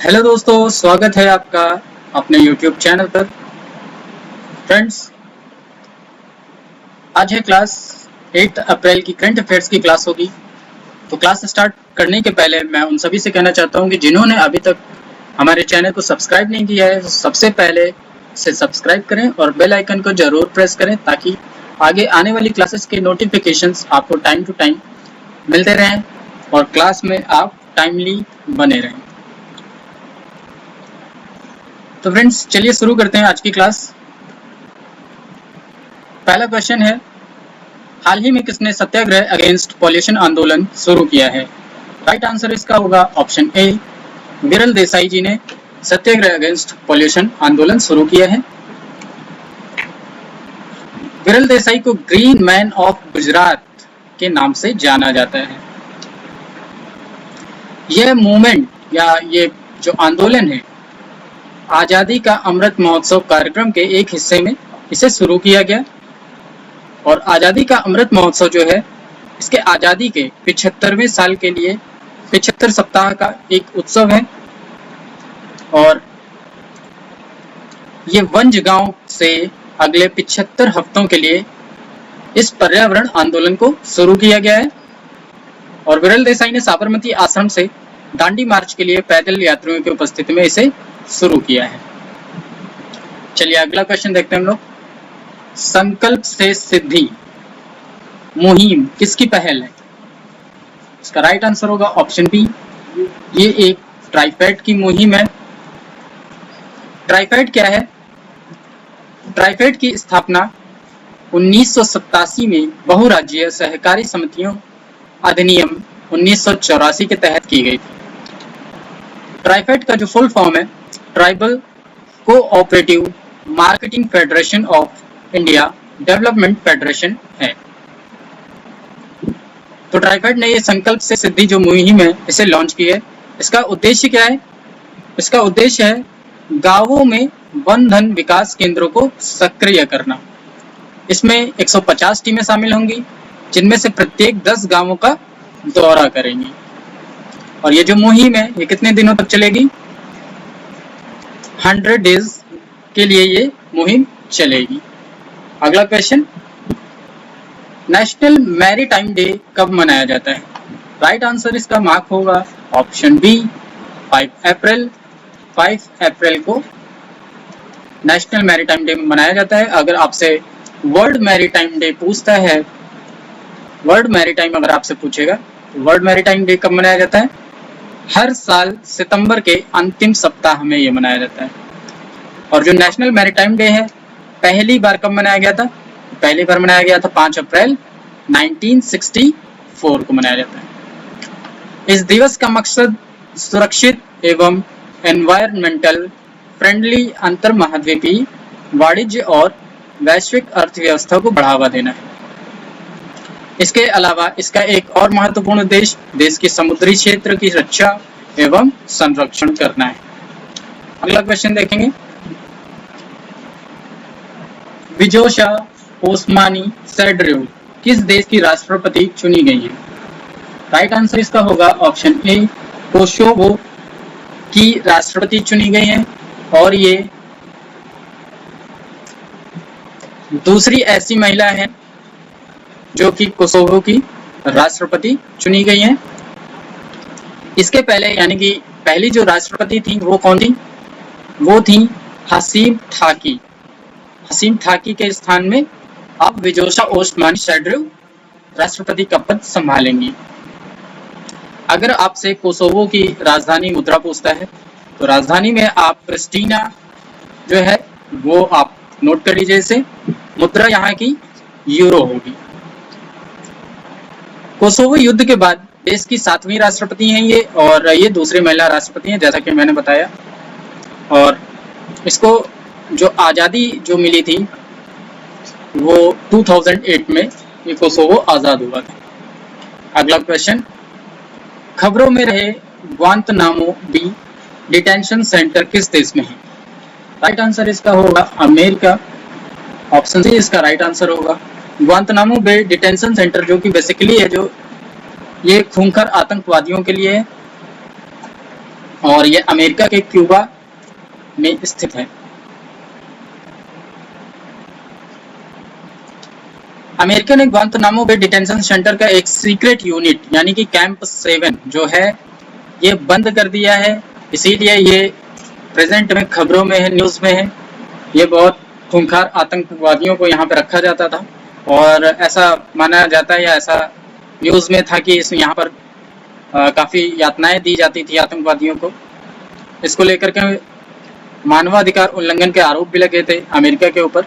Hello दोस्तों, स्वागत है आपका अपने YouTube चैनल पर। फ्रेंड्स, आज है क्लास 8 अप्रैल की करंट अफेयर्स की क्लास होगी। तो क्लास स्टार्ट करने के पहले मैं उन सभी से कहना चाहता हूं कि जिन्होंने अभी तक हमारे चैनल को सब्सक्राइब नहीं किया है, सबसे पहले इसे सब्सक्राइब करें और बेल आइकन को जरूर प्रेस करें ताकि आगे आने वाली क्लासेस के नोटिफिकेशंस आपको टाइम टू टाइम मिलते रहें और क्लास में आप टाइमली बने रहें। तो फ्रेंड्स, चलिए शुरू करते हैं आज की क्लास। पहला क्वेश्चन है, हाल ही में किसने सत्याग्रह अगेंस्ट पॉल्यूशन आंदोलन शुरू किया है? राइट आंसर इसका होगा ऑप्शन ए, विरल देसाई जी ने सत्याग्रह अगेंस्ट पॉल्यूशन आंदोलन शुरू किया है। विरल देसाई को ग्रीन मैन ऑफ गुजरात के नाम से जाना जाता है। यह मूवमेंट या ये जो आंदोलन है, आजादी का अमृत महोत्सव कार्यक्रम के एक हिस्से में इसे शुरू किया गया। और आजादी का अमृत महोत्सव जो है, इसके आजादी के 75वें साल के लिए 75 सप्ताह का एक उत्सव है। और ये वंजगांव से अगले 75 हफ्तों के लिए इस पर्यावरण आंदोलन को शुरू किया गया है। और विरल देसाई ने साबरमती आश्रम से दांडी मार्च के लिए पैदल यात्रियों की उपस्थिति में इसे शुरू किया है। चलिए अगला क्वेश्चन देखते हैं हम लोग। संकल्प से सिद्धि मुहिम किसकी पहल है? इसका राइट आंसर होगा ऑप्शन बी, ये एक ट्राइफेड की मुहिम है। ट्राइफेड क्या है? ट्राइफेड की स्थापना 1987 में बहुराज्यीय सहकारी समितियों अधिनियम 1984 के तहत की गई थी। ट्राइफेड का जो फुल फॉर्म है, tribal cooperative marketing federation of India development federation है। तो ट्राइफेड ने ये संकल्प से सिद्धि जो मुहिम है, इसे लॉन्च की है। इसका उद्देश्य क्या है? इसका उद्देश्य है गांवों में वन धन विकास केंद्रों को सक्रिय करना। इसमें 150 टीमें शामिल होंगी, जिनमें से प्रत्येक 10 गांवों का दौरा करेंगी। और ये जो मुहिम है, ये कितने दिनों तक चलेगी? 100 डेज के लिए ये मुहिम चलेगी। अगला क्वेश्चन, नेशनल मैरीटाइम डे कब मनाया जाता है? राइट आंसर इसका मार्क होगा ऑप्शन बी, 5 अप्रैल। 5 अप्रैल को नेशनल मैरीटाइम डे मनाया जाता है। अगर आपसे वर्ल्ड मैरीटाइम डे पूछता है, वर्ल्ड मैरीटाइम अगर आपसे पूछेगा, वर्ल्ड मैरीटाइम डे कब मनाया जाता है? हर साल सितंबर के अंतिम सप्ताह में ये मनाया जाता है। और जो नेशनल मैरीटाइम डे है, पहली बार कब मनाया गया था? पहली बार मनाया गया था 5 अप्रैल 1964 को मनाया जाता है। इस दिवस का मकसद सुरक्षित एवं एनवायरमेंटल फ्रेंडली अंतर महाद्वीपीय वाणिज्य और वैश्विक अर्थव्यवस्था को बढ़ावा देना है। इसके अलावा इसका एक और महत्वपूर्ण उद्देश्य देश के समुद्री क्षेत्र की रक्षा एवं संरक्षण करना है। अगला क्वेश्चन देखेंगे, विजोशा ओस्मानी सैड्रियो किस देश की राष्ट्रपति चुनी गई है? राइट आंसर इसका होगा ऑप्शन ए, कोसोवो की राष्ट्रपति चुनी गई है। और ये दूसरी ऐसी महिला है जो कि कोसोवो की राष्ट्रपति चुनी गई है। इसके पहले यानी कि पहली जो राष्ट्रपति थी वो कौन थी? वो थी हसीम थाकी। हसीम थाकी के स्थान में अब विजोशा ओस्मानी सैड्रियो राष्ट्रपति का पद संभालेंगी। अगर आपसे कोसोवो की राजधानी मुद्रा पूछता है, तो राजधानी में आप प्रिस्टीना जो है वो आप नोट कर लीजिए। इसे मुद्रा यहाँ की यूरो होगी। कोसोवो युद्ध के बाद देश की 7वीं राष्ट्रपति हैं ये, और ये दूसरी महिला राष्ट्रपति हैं, जैसा कि मैंने बताया। और इसको जो आज़ादी जो मिली थी वो 2008 में ये कोसोवो आज़ाद हुआ था। अगला क्वेश्चन, खबरों में रहे ग्वांतनामो बे डिटेंशन सेंटर किस देश में है? राइट आंसर इसका होगा अमेरिका। ऑप्शन सी इसका राइट आंसर होगा। ग्वांतनामो बे डिटेंशन सेंटर जो कि बेसिकली है, जो ये खूंखार आतंकवादियों के लिए है। और ये अमेरिका के क्यूबा में स्थित है। अमेरिका ने ग्वांतानामो बे डिटेंशन सेंटर का एक सीक्रेट यूनिट यानी कि कैंप 7 जो है ये बंद कर दिया है, इसीलिए ये प्रेजेंट में खबरों में है, न्यूज में है। ये बहुत खूंखार आतंकवादियों को यहाँ पे रखा जाता था और ऐसा माना जाता है या ऐसा न्यूज में था कि इस यहाँ पर काफी यातनाएं दी जाती थी आतंकवादियों को। इसको लेकर के मानवाधिकार उल्लंघन के आरोप भी लगे थे अमेरिका के ऊपर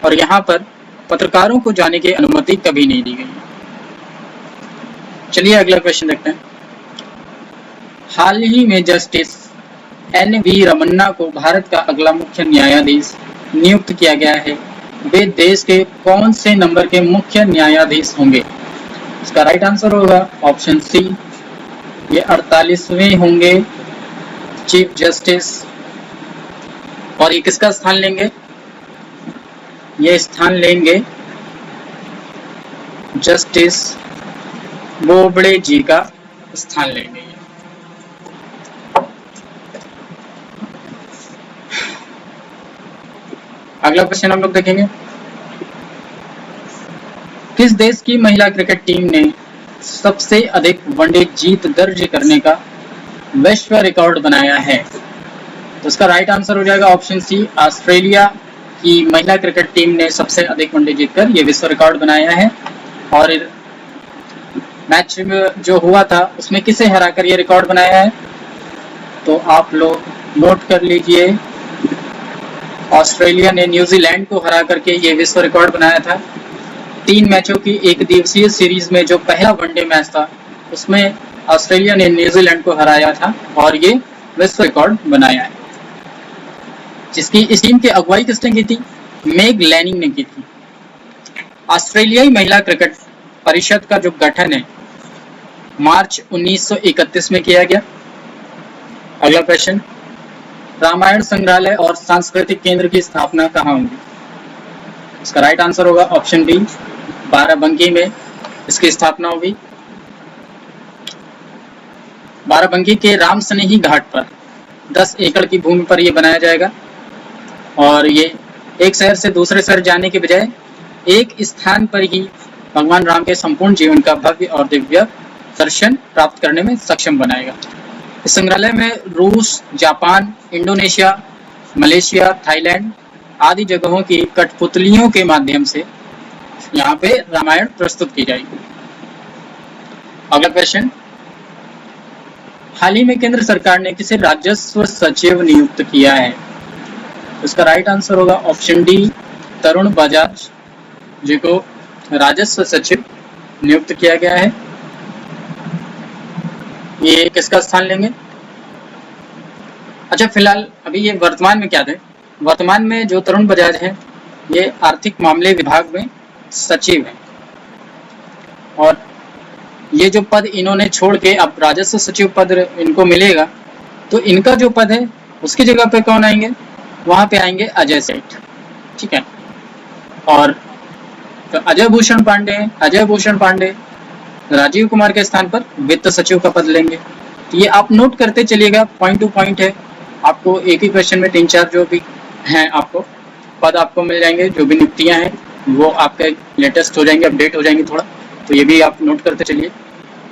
और यहाँ पर पत्रकारों को जाने की अनुमति कभी नहीं दी गई। चलिए अगला क्वेश्चन देखते हैं। हाल ही में जस्टिस एन.वी. रमन्ना को भारत का अगला मुख्य न्यायाधीश नियुक्त किया गया है। वे देश के कौन से नंबर के मुख्य न्यायाधीश होंगे? इसका राइट आंसर होगा ऑप्शन सी, ये 48वें होंगे चीफ जस्टिस। और ये किसका स्थान लेंगे? ये स्थान लेंगे जस्टिस बोबड़े जी का स्थान लेंगे। अगला क्वेश्चन हम लोग देखेंगे। किस देश की महिला क्रिकेट टीम ने सबसे अधिक वनडे जीत दर्ज करने का विश्व रिकॉर्ड बनाया है? तो इसका राइट आंसर हो जाएगा ऑप्शन सी, ऑस्ट्रेलिया की महिला क्रिकेट टीम ने सबसे अधिक वनडे जीतकर ये विश्व रिकॉर्ड बनाया है। और मैच जो हुआ था उसमें किसे हराकर ये रिकॉर्ड बनाया है? तो आप लोग नोट कर लीजिए, ऑस्ट्रेलिया ने न्यूजीलैंड को हरा करके ये विश्व रिकॉर्ड बनाया था। 3 मैचों की एक दिवसीय सीरीज में जो पहला वनडे मैच था उसमें ऑस्ट्रेलिया ने न्यूजीलैंड को हराया था और ये विश्व रिकॉर्ड बनाया है। जिसकी इस टीम की अगुवाई किसने की थी? मेग लैनिंग ने की थी। ऑस्ट्रेलियाई महिला क्रिकेट परिषद का जो गठन है मार्च 1931 में किया गया। अगला क्वेश्चन, रामायण संग्रहालय और सांस्कृतिक केंद्र की स्थापना कहाँ होगी? इसका राइट आंसर होगा ऑप्शन डी, बाराबंकी में इसकी स्थापना होगी। बाराबंकी के राम स्नेही घाट पर 10 एकड़ की भूमि पर यह बनाया जाएगा और ये एक शहर से दूसरे शहर जाने के बजाय एक स्थान पर ही भगवान राम के संपूर्ण जीवन का भव्य और दिव्य दर्शन प्राप्त करने में सक्षम बनाएगा। इस संग्रहालय में रूस, जापान, इंडोनेशिया, मलेशिया, थाईलैंड आदि जगहों की कठपुतलियों के माध्यम से यहाँ पे रामायण प्रस्तुत की जाएगी। अगला क्वेश्चन, हाल ही में केंद्र सरकार ने किसे राजस्व सचिव नियुक्त किया है? इसका राइट आंसर होगा ऑप्शन डी, तरुण बजाज जी को राजस्व सचिव नियुक्त किया गया है। ये किसका स्थान लेंगे? अच्छा, फिलहाल अभी ये वर्तमान में क्या थे? वर्तमान में जो तरुण बजाज हैं ये आर्थिक मामले विभाग में सचिव हैं और ये जो पद इन्होंने छोड़ के अब राजस्व सचिव पद इनको मिलेगा, तो इनका जो पद है उसकी जगह पे कौन आएंगे? वहां पे आएंगे अजय सेठ। ठीक है, और तो अजय भूषण पांडे हैं। अजय भूषण पांडे राजीव कुमार के स्थान पर वित्त सचिव का पद लेंगे। तो ये आप नोट करते चलिएगा, पॉइंट टू पॉइंट है। आपको एक ही क्वेश्चन में 3-4 जो भी हैं आपको पद आपको मिल जाएंगे, जो भी नियुक्तियां हैं वो आपके लेटेस्ट हो जाएंगे, अपडेट हो जाएंगे थोड़ा, तो ये भी आप नोट करते चलिए।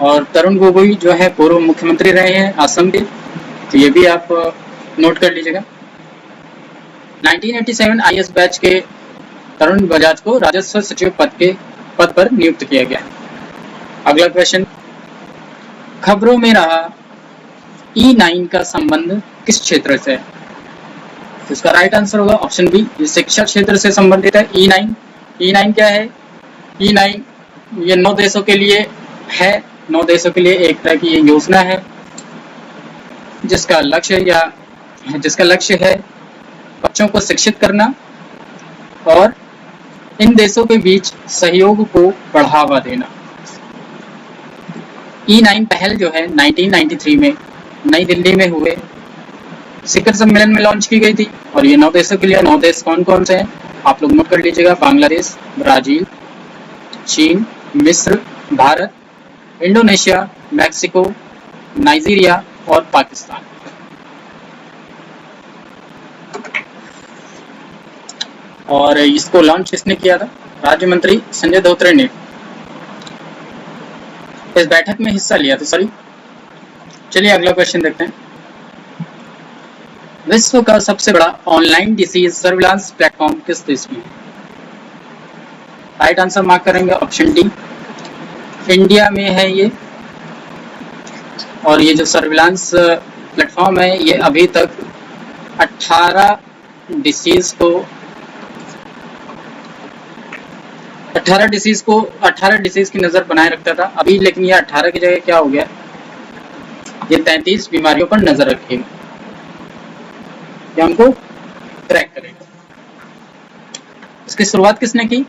और तरुण गोगोई जो है पूर्व मुख्यमंत्री रहे हैं असम के, तो ये भी आप नोट कर लीजिएगा। 1987 IAS बैच के तरुण बजाज को राजस्व सचिव पद पर नियुक्त किया गया। अगला क्वेश्चन, खबरों में रहा E9 का संबंध किस क्षेत्र से है? तो इसका राइट आंसर होगा ऑप्शन बी, ये शिक्षा क्षेत्र से संबंधित है। E9 क्या है? E9 ये 9 देशों के लिए है, 9 देशों के लिए एक तरह की ये योजना है जिसका लक्ष्य है बच्चों को शिक्षित करना और इन देशों के बीच सहयोग को बढ़ावा देना। E9 पहल जो है 1993 में नई दिल्ली में हुए शिखर सम्मेलन में लॉन्च की गई थी और ये 9 देशों के लिए। 9 देश कौन कौन से हैं आप लोग नोट कर लीजिएगा? बांग्लादेश, ब्राजील, चीन, मिस्र, भारत, इंडोनेशिया, मैक्सिको, नाइजीरिया और पाकिस्तान। और इसको लॉन्च किसने किया था? राज्य मंत्री संजय धोत्रे ने इस बैठक में हिस्सा लिया था। सॉरी, चलिए अगला क्वेश्चन देखते हैं। विश्व का सबसे बड़ा ऑनलाइन डिसीज सर्विलांस प्लेटफॉर्म किस देश में है? राइट आंसर मार्क करेंगे ऑप्शन डी, इंडिया में है ये। और ये जो सर्विलांस प्लेटफॉर्म है ये अभी तक 18 डिसीज की नजर बनाए रखता था अभी, लेकिन ये 18 की जगह क्या हो गया, ये 33 बीमारियों पर नजर रखेगा, ये हमको ट्रैक करेगा। इसकी शुरुआत किसने की?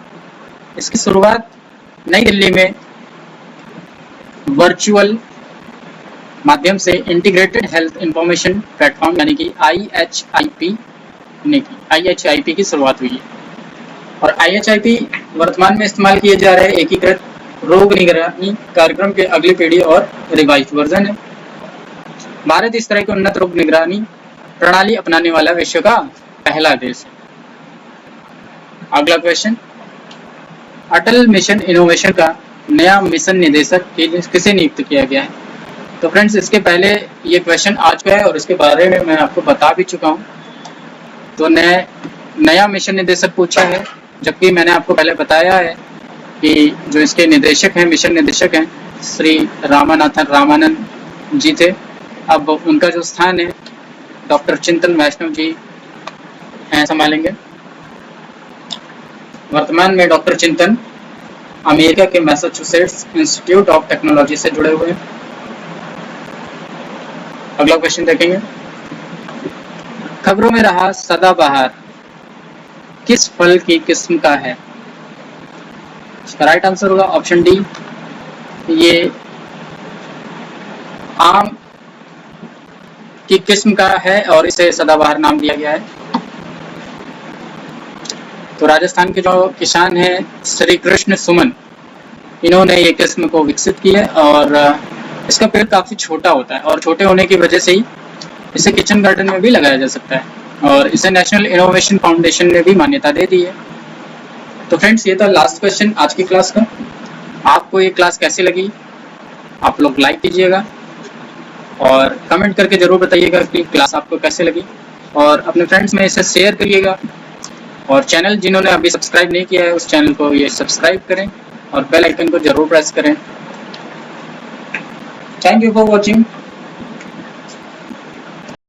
इसकी शुरुआत नई दिल्ली में वर्चुअल माध्यम से इंटीग्रेटेड हेल्थ इंफॉर्मेशन प्लेटफॉर्म यानी कि IHIP ने की। IHIP की शुरुआत हुई है और IHIP वर्तमान में इस्तेमाल किए जा रहे एकीकृत रोग निगरानी कार्यक्रम के अगली पीढ़ी और रिवाइज्ड वर्जन है। भारत इस तरह की उन्नत रोग निगरानी प्रणाली अपनाने वाला विश्व का पहला देश है। अगला क्वेश्चन, अटल मिशन इनोवेशन का नया मिशन निदेशक किसे नियुक्त किया गया है? तो फ्रेंड्स, इसके पहले ये क्वेश्चन आ चुका है और इसके बारे में मैं आपको बता भी चुका हूँ। तो नया मिशन निदेशक पूछा है, जबकि मैंने आपको पहले बताया है कि जो इसके निदेशक हैं, मिशन निदेशक हैं, श्री रामानाथन रामानंद जी थे। अब उनका जो स्थान है डॉक्टर चिंतन वैष्णव जी हैं संभालेंगे। वर्तमान में डॉक्टर चिंतन अमेरिका के मैसाचुसेट्स इंस्टीट्यूट ऑफ टेक्नोलॉजी से जुड़े हुए हैं। अगला क्वेश्चन देखेंगे, खबरों में रहा सदाबहार किस फल की किस्म का है? इसका राइट आंसर होगा ऑप्शन डी, ये आम की किस्म का है और इसे सदाबहार नाम दिया गया है। तो राजस्थान के जो किसान हैं श्री कृष्ण सुमन, इन्होंने ये किस्म को विकसित की है और इसका पेड़ काफी छोटा होता है और छोटे होने की वजह से ही इसे किचन गार्डन में भी लगाया जा सकता है और इसे नेशनल इनोवेशन फाउंडेशन ने भी मान्यता दे दी है। तो फ्रेंड्स, ये था लास्ट क्वेश्चन आज की क्लास का। आपको ये क्लास कैसी लगी? आप लोग लाइक कीजिएगा और कमेंट करके जरूर बताइएगा कि क्लास आपको कैसे लगी और अपने फ्रेंड्स में इसे शेयर करिएगा। और चैनल जिन्होंने अभी सब्सक्राइब नहीं किया है उस चैनल को ये सब्सक्राइब करें और बेल आइकन को जरूर प्रेस करें। Thank you for watching.